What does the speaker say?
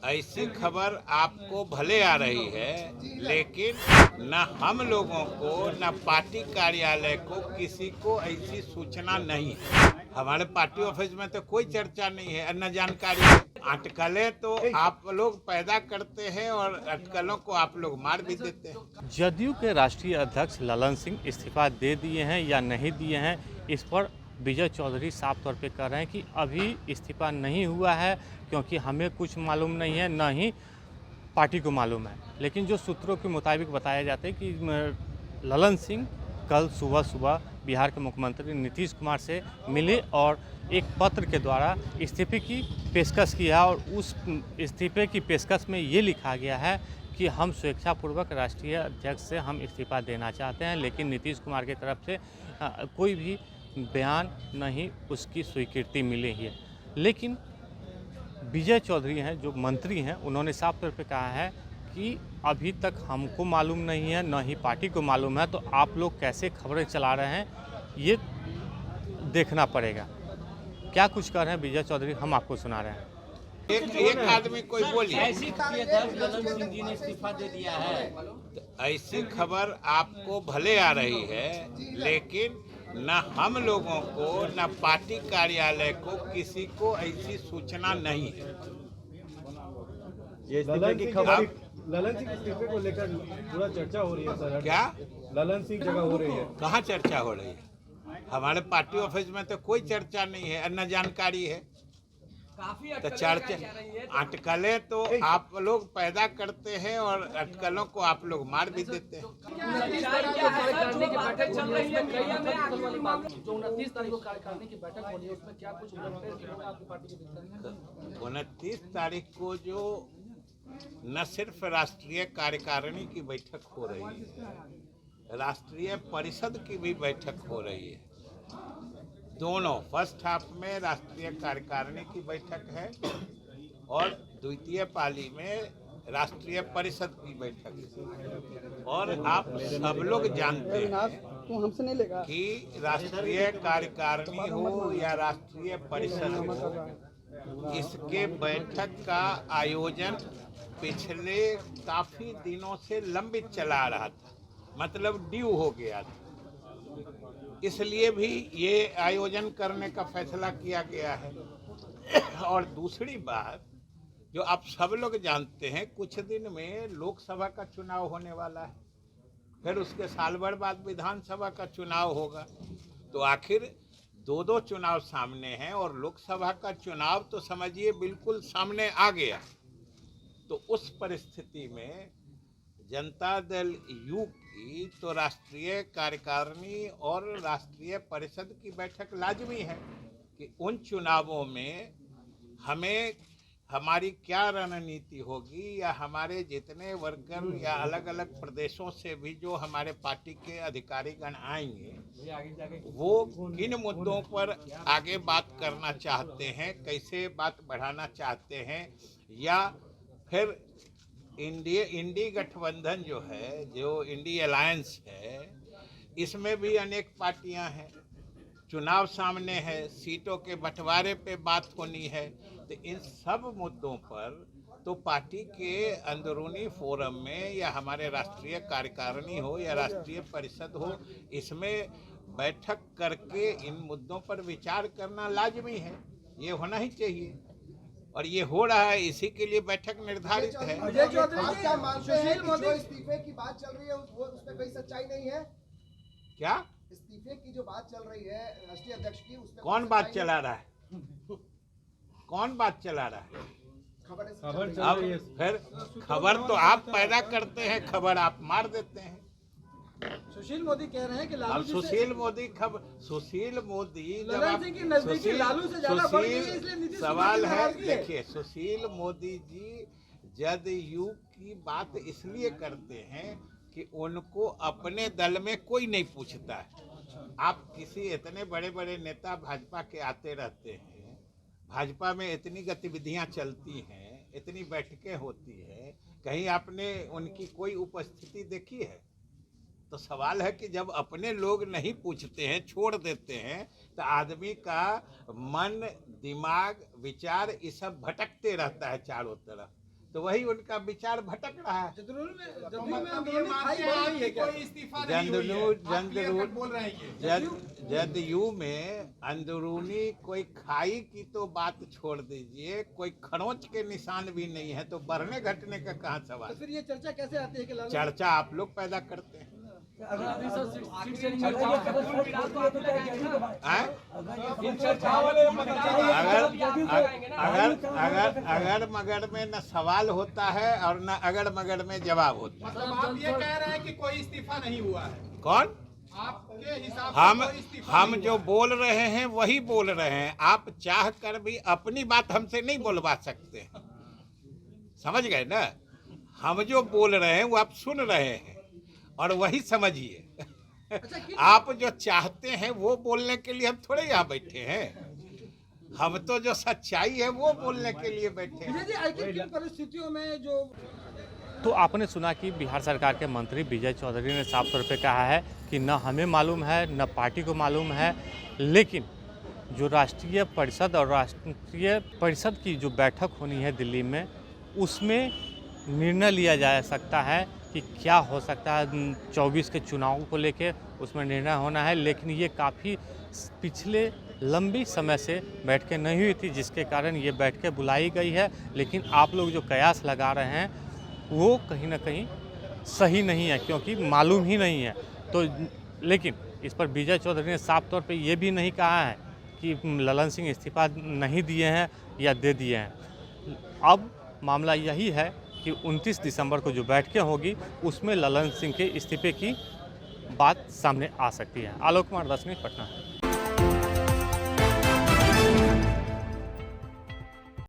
ऐसी खबर आपको भले आ रही है, लेकिन न हम लोगों को न पार्टी कार्यालय को किसी को ऐसी सूचना नहीं है। हमारे पार्टी ऑफिस में तो कोई चर्चा नहीं है, न जानकारी है। अटकलें तो आप लोग पैदा करते हैं और अटकलों को आप लोग मार भी देते हैं। जदयू के राष्ट्रीय अध्यक्ष ललन सिंह इस्तीफा दे दिए हैं या नहीं दिए हैं, इस पर विजय चौधरी साफ तौर पे कह रहे हैं कि अभी इस्तीफा नहीं हुआ है, क्योंकि हमें कुछ मालूम नहीं है, न ही पार्टी को मालूम है। लेकिन जो सूत्रों के मुताबिक बताया जाता है कि ललन सिंह कल सुबह बिहार के मुख्यमंत्री नीतीश कुमार से मिले और एक पत्र के द्वारा इस्तीफे की पेशकश की है, और उस इस्तीफे की पेशकश में ये लिखा गया है कि हम स्वेच्छापूर्वक राष्ट्रीय अध्यक्ष से हम इस्तीफा देना चाहते हैं, लेकिन नीतीश कुमार की तरफ से कोई भी बयान नहीं, उसकी स्वीकृति मिली है। लेकिन विजय चौधरी हैं, जो मंत्री हैं, उन्होंने साफ तौर पे कहा है कि अभी तक हमको मालूम नहीं है, न ही पार्टी को मालूम है, तो आप लोग कैसे खबरें चला रहे हैं ये देखना पड़ेगा। क्या कुछ कर रहे हैं विजय चौधरी, हम आपको सुना रहे हैं। एक आदमी कोई बोलिए। ललन सिंह जी ने इस्तीफा दे दिया है। ऐसी खबर आपको भले आ रही है, लेकिन न हम लोगों को न पार्टी कार्यालय को किसी को ऐसी सूचना नहीं है। ये इस्तीफे की खबर, ललन सिंह इस्तीफे को लेकर पूरा चर्चा हो रही है सर। क्या ललन सिंह जगह हो रही है? कहाँ चर्चा हो रही है? हमारे पार्टी ऑफिस में तो कोई चर्चा नहीं है, न जानकारी है। तो चर्चा अटकलें तो आप लोग पैदा करते हैं और अटकलों को आप लोग मार भी देते हैं। 29 तारीख को कार्यकारिणी की बैठक चल रही है, जो 29 तारीख को कार्यकारिणी की बैठक हो रही है, उसमें क्या कुछ आपकी पार्टी के भीतर? 29 तारीख को जो न सिर्फ राष्ट्रीय कार्यकारिणी की बैठक हो रही है, राष्ट्रीय परिषद की भी बैठक हो रही है। दोनों फर्स्ट हाफ में राष्ट्रीय कार्यकारिणी की बैठक है और द्वितीय पाली में राष्ट्रीय परिषद की बैठक है। और आप सब लोग जानते हैं कि राष्ट्रीय कार्यकारिणी हो या राष्ट्रीय परिषद हो, इसके बैठक का आयोजन पिछले काफी दिनों से लंबित चला रहा था, मतलब ड्यू हो गया था। इसलिए भी ये आयोजन करने का फैसला किया गया है। और दूसरी बात जो आप सब लोग जानते हैं, कुछ दिन में लोकसभा का चुनाव होने वाला है, फिर उसके साल भर बाद विधानसभा का चुनाव होगा। तो आखिर दो चुनाव सामने हैं और लोकसभा का चुनाव तो समझिए बिल्कुल सामने आ गया। तो उस परिस्थिति में जनता दल यू की तो राष्ट्रीय कार्यकारिणी और राष्ट्रीय परिषद की बैठक लाजमी है कि उन चुनावों में हमें हमारी क्या रणनीति होगी, या हमारे जितने वर्कर या अलग अलग प्रदेशों से भी जो हमारे पार्टी के अधिकारीगण आएंगे, वो किन मुद्दों पर आगे बात करना चाहते हैं, कैसे बात बढ़ाना चाहते हैं, या फिर इंडी गठबंधन जो है, जो इंडी अलायंस है, इसमें भी अनेक पार्टियां हैं, चुनाव सामने है, सीटों के बंटवारे पे बात होनी है। तो इन सब मुद्दों पर तो पार्टी के अंदरूनी फोरम में या हमारे राष्ट्रीय कार्यकारिणी हो या राष्ट्रीय परिषद हो, इसमें बैठक करके इन मुद्दों पर विचार करना लाजमी है, ये होना ही चाहिए। और ये हो रहा है, इसी के लिए बैठक निर्धारित है। क्या मानते हैं कि जो इस्तीफे की बात चल रही है वो उसमें कोई सच्चाई नहीं है? क्या इस्तीफे की जो बात चल रही है राष्ट्रीय अध्यक्ष की, उसमें कौन बात चला रहा है? कौन बात चला रहा है? खबर चल अब रही है। फिर खबर तो आप पैदा करते हैं, खबर आप मार देते हैं। सुशील मोदी कह रहे हैं कि अब लालू जी से सुशील मोदी जब ललन आप सिंह की नजदीकी लालू से ज्यादा बढ़ गई है, इसलिए नीतीश सवाल कुमार की है, नाराजगी है। देखिए सुशील मोदी जी जदयू की बात इसलिए करते हैं कि उनको अपने दल में कोई नहीं पूछता है। आप किसी इतने बड़े बड़े नेता भाजपा के आते रहते हैं, भाजपा में इतनी गतिविधियां चलती हैं, इतनी बैठकें होती हैं, कहीं आपने उनकी कोई उपस्थिति देखी है? तो सवाल है कि जब अपने लोग नहीं पूछते हैं, छोड़ देते हैं, तो आदमी का मन, दिमाग, विचार ये सब भटकते रहता है चारों तरफ। तो वही उनका विचार भटक रहा है। जदयू में अंदरूनी कोई खाई की तो बात छोड़ दीजिए, कोई खरोंच के निशान भी नहीं है, तो बढ़ने घटने का कहाँ सवाल। फिर ये चर्चा कैसे आती है कि चर्चा आप लोग पैदा करते हैं। अगर मगर में न सवाल होता है और न अगर मगर में जवाब होता है। मतलब आप ये कह रहे हैं कि कोई इस्तीफा नहीं हुआ है? कौन? आपके हिसाब से हम जो बोल रहे हैं वही बोल रहे हैं। आप चाह कर भी अपनी बात हमसे नहीं बोलवा सकते, समझ गए ना? हम जो बोल रहे हैं वो आप सुन रहे हैं और वही समझिए। आप जो चाहते हैं वो बोलने के लिए हम थोड़े यहाँ बैठे हैं। हम तो जो सच्चाई है वो बोलने के लिए बैठे हैं। परिस्थितियों में जो तो आपने सुना कि बिहार सरकार के मंत्री विजय चौधरी ने साफ तौर पे कहा है कि न हमें मालूम है न पार्टी को मालूम है, लेकिन जो राष्ट्रीय परिषद और राष्ट्रीय परिषद की जो बैठक होनी है दिल्ली में, उसमें निर्णय लिया जा सकता है कि क्या हो सकता है। 24 के चुनाव को लेके उसमें निर्णय होना है, लेकिन ये काफ़ी पिछले लंबी समय से बैठकें नहीं हुई थी, जिसके कारण ये बैठकें बुलाई गई है। लेकिन आप लोग जो कयास लगा रहे हैं वो कहीं ना कहीं सही नहीं है, क्योंकि मालूम ही नहीं है। तो लेकिन इस पर विजय चौधरी ने साफ तौर पे ये भी नहीं कहा है कि ललन सिंह इस्तीफा नहीं दिए हैं या दे दिए हैं। अब मामला यही है कि 29 दिसंबर को जो बैठकें होगी उसमें ललन सिंह के इस्तीफे की बात सामने आ सकती है। आलोक कुमार, 10 मिनट, पटना।